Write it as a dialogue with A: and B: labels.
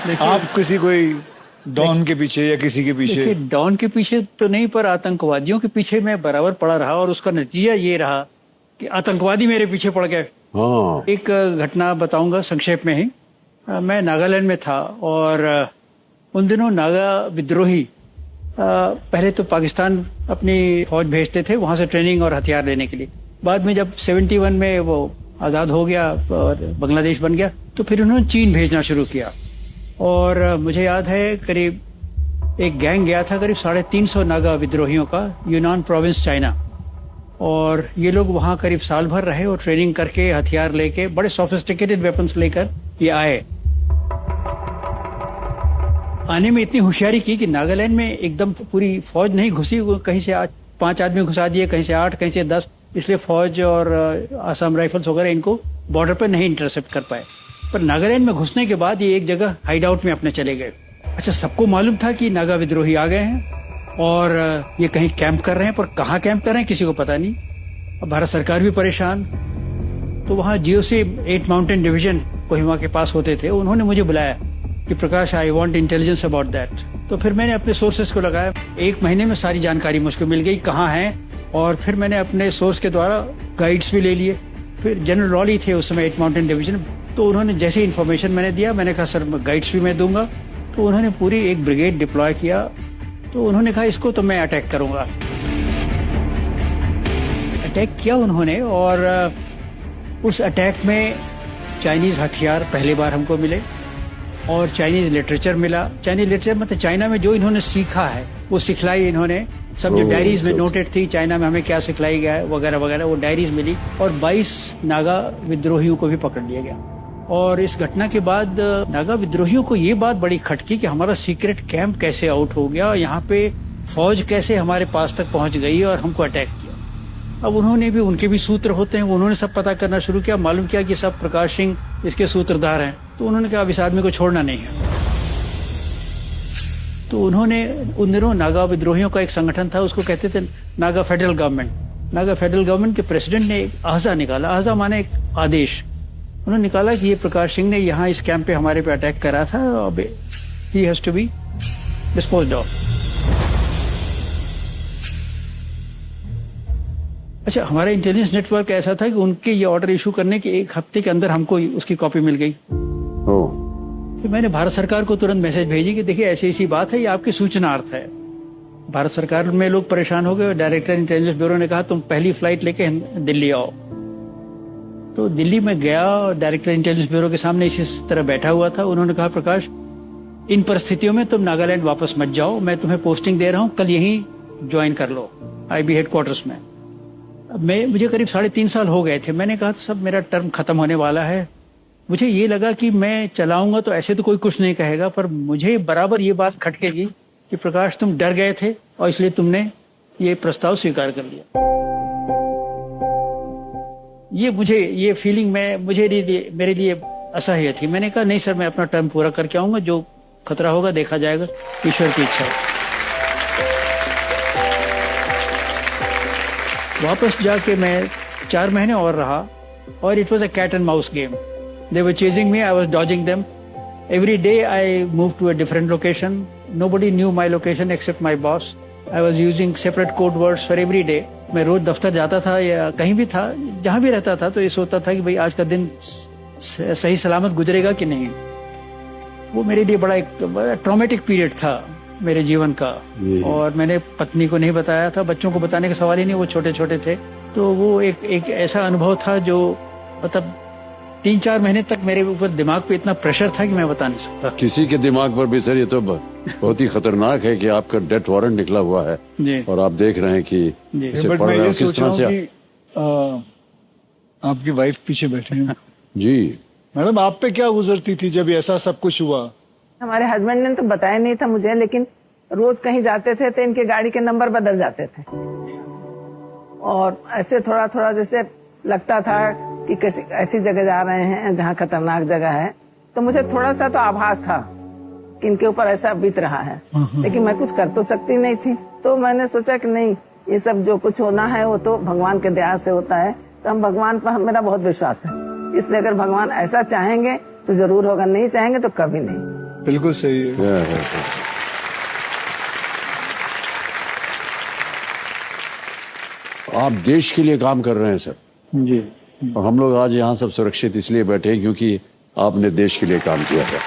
A: आप किसी कोई डॉन के पीछे या किसी के पीछे?
B: देखिए, डॉन के पीछे तो नहीं, पर आतंकवादियों के पीछे मैं बराबर पड़ा रहा और उसका नतीजा ये रहा कि आतंकवादी मेरे पीछे पड़ गए। एक घटना बताऊंगा संक्षेप में ही। मैं नागालैंड में था और उन दिनों नागा विद्रोही पहले तो पाकिस्तान अपनी फौज भेजते थे वहां से ट्रेनिंग और हथियार लेने के लिए। बाद में जब 71 में वो आज़ाद हो गया और बांग्लादेश बन गया तो फिर उन्होंने चीन भेजना शुरू किया। और मुझे याद है करीब एक गैंग गया था करीब 350 नागा विद्रोहियों का, यूनान प्रोविंस चाइना। और ये लोग वहाँ करीब साल भर रहे और ट्रेनिंग करके हथियार लेके बड़े सोफिस्टिकेटेड वेपन्स लेकर ये आए। आने में इतनी होशियारी की कि नागालैंड में एकदम पूरी फौज नहीं घुसी, कहीं से 5 आदमी घुसा दिए, कहीं से 8, कहीं से 10, इसलिए फौज और आसाम राइफल्स वगैरह इनको बॉर्डर पर नहीं इंटरसेप्ट कर पाए। पर नागालैंड में घुसने के बाद ये एक जगह हाइड आउट में अपने चले गए। अच्छा, सबको मालूम था कि नागा विद्रोही आ गए हैं और ये कहीं कैंप कर रहे हैं, पर कहाँ कैंप कर रहे हैं किसी को पता नहीं। अब भारत सरकार भी परेशान। तो वहाँ GOC 8 माउंटेन डिवीजन कोहिमा के पास होते थे, उन्होंने मुझे बुलाया कि Prakash, I want intelligence about that. तो फिर मैंने अपने सोर्सेस को लगाया। 1 महीने में सारी जानकारी मुझको मिल गई कहाँ हैं, और फिर मैंने अपने सोर्स के द्वारा गाइड्स भी ले लिए। फिर जनरल रॉली थे उस समय 8 माउंटेन डिवीजन, तो उन्होंने जैसे इन्फॉर्मेशन मैंने दिया, मैंने कहा सर गाइड्स भी मैं दूंगा। तो उन्होंने पूरी एक ब्रिगेड डिप्लॉय किया। तो उन्होंने कहा इसको तो मैं अटैक करूंगा। अटैक किया उन्होंने और उस अटैक में चाइनीज हथियार पहली बार हमको मिले और चाइनीज लिटरेचर मिला। चाइनीज लिटरेचर मतलब चाइना में जो इन्होंने सीखा है वो सिखलाई इन्होंने, सब जो डायरीज में नोटेड थी चाइना में हमें क्या सिखलाई गया है वगैरह वगैरह, वो डायरीज मिली। और 22 नागा विद्रोहियों को भी पकड़ लिया गया। और इस घटना के बाद नागा विद्रोहियों को ये बात बड़ी खटकी कि हमारा सीक्रेट कैंप कैसे आउट हो गया, यहाँ पे फौज कैसे हमारे पास तक पहुंच गई और हमको अटैक किया। अब उन्होंने भी, उनके भी सूत्र होते हैं, उन्होंने सब पता करना शुरू किया। मालूम किया कि सब प्रकाश सिंह इसके सूत्रधार हैं। तो उन्होंने कहा अब इस आदमी को छोड़ना नहीं है। तो उन्होंने उन दिनों नागा विद्रोहियों का एक संगठन था, उसको कहते थे Naga federal government. Naga federal government के प्रेसिडेंट ने एक आहजा निकाला। आहजा माने एक आदेश। उन्होंने निकाला कि ये प्रकाश सिंह ने यहाँ इस कैंप पे हमारे पे अटैक करा था, अब he has to be disposed of. अच्छा, हमारा इंटेलिजेंस नेटवर्क ऐसा था कि उनके ये ऑर्डर इशू करने के 1 हफ्ते के अंदर हमको उसकी कॉपी मिल गई। फिर मैंने भारत सरकार को तुरंत मैसेज भेजी कि देखिए ऐसी ऐसी बात है, ये आपकी सूचनार्थ है। भारत सरकार में लोग परेशान हो गए। डायरेक्टर इंटेलिजेंस ब्यूरो ने कहा तुम पहली फ्लाइट लेके दिल्ली आओ। तो दिल्ली में गया, डायरेक्टर इंटेलिजेंस ब्यूरो के सामने इसी तरह बैठा हुआ था। उन्होंने कहा प्रकाश, इन परिस्थितियों में तुम नागालैंड वापस मत जाओ, मैं तुम्हें पोस्टिंग दे रहा हूँ, कल यहीं ज्वाइन कर लो IB हेडक्वार्टर्स में। मुझे करीब 3.5 साल हो गए थे। मैंने कहा तो सब मेरा टर्म खत्म होने वाला है। मुझे ये लगा कि मैं चलाऊंगा तो ऐसे तो कोई कुछ नहीं कहेगा, पर मुझे बराबर ये बात खटकेगी कि प्रकाश तुम डर गए थे और इसलिए तुमने ये प्रस्ताव स्वीकार कर लिया। ये फीलिंग मेरे लिए असह्य थी। मैंने कहा नहीं सर, मैं अपना टर्म पूरा करके आऊंगा, जो खतरा होगा देखा जाएगा, ईश्वर की इच्छा है। वापस जाके मैं 4 महीने और रहा और it was a cat and mouse game. They were chasing me, I was dodging them. Every day I moved to a different location. Nobody knew my location except my boss. I was using separate code words for every day. मैं रोज दफ्तर जाता था या कहीं भी था, जहां भी रहता था, तो ये सोचता था कि भाई आज का दिन सही सलामत गुजरेगा कि नहीं। वो मेरे लिए बड़ा ट्रॉमेटिक पीरियड था मेरे जीवन का। और मैंने पत्नी को नहीं बताया था, बच्चों को बताने का सवाल ही नहीं, वो छोटे छोटे थे। तो वो एक ऐसा अनुभव था जो मतलब 3-4 महीने तक मेरे ऊपर दिमाग पे इतना प्रेशर था कि मैं बता नहीं सकता।
C: किसी के दिमाग पर भी सर ये तो बहुत ही खतरनाक है कि आपका डेथ वारंट निकला हुआ है और आप देख रहे हैं कि इसे पढ़ रहे हैं किस तरह से।
A: आपकी वाइफ पीछे बैठी है
C: जी
A: मैडम, आप पे क्या गुजरती थी जब ऐसा सब कुछ हुआ?
D: हमारे हस्बैंड ने तो बताया नहीं था मुझे, लेकिन रोज कहीं जाते थे तो इनके गाड़ी के नंबर बदल जाते थे और ऐसे थोड़ा थोड़ा जैसे लगता था कि किसी ऐसी जगह जा रहे हैं जहाँ खतरनाक जगह है। तो मुझे थोड़ा सा तो आभास था कि इनके ऊपर ऐसा बीत रहा है, लेकिन मैं कुछ कर तो सकती नहीं थी। तो मैंने सोचा कि नहीं, ये सब जो कुछ होना है वो तो भगवान के दया से होता है। तो हम भगवान पर मेरा बहुत विश्वास है, इसलिए अगर भगवान ऐसा चाहेंगे तो जरूर होगा, नहीं चाहेंगे तो कभी नहीं।
A: बिल्कुल सही है।
C: आप देश के लिए काम कर रहे हैं सर
B: जी।
C: और हम लोग आज यहाँ सब सुरक्षित इसलिए बैठे हैं क्योंकि आपने देश के लिए काम किया है।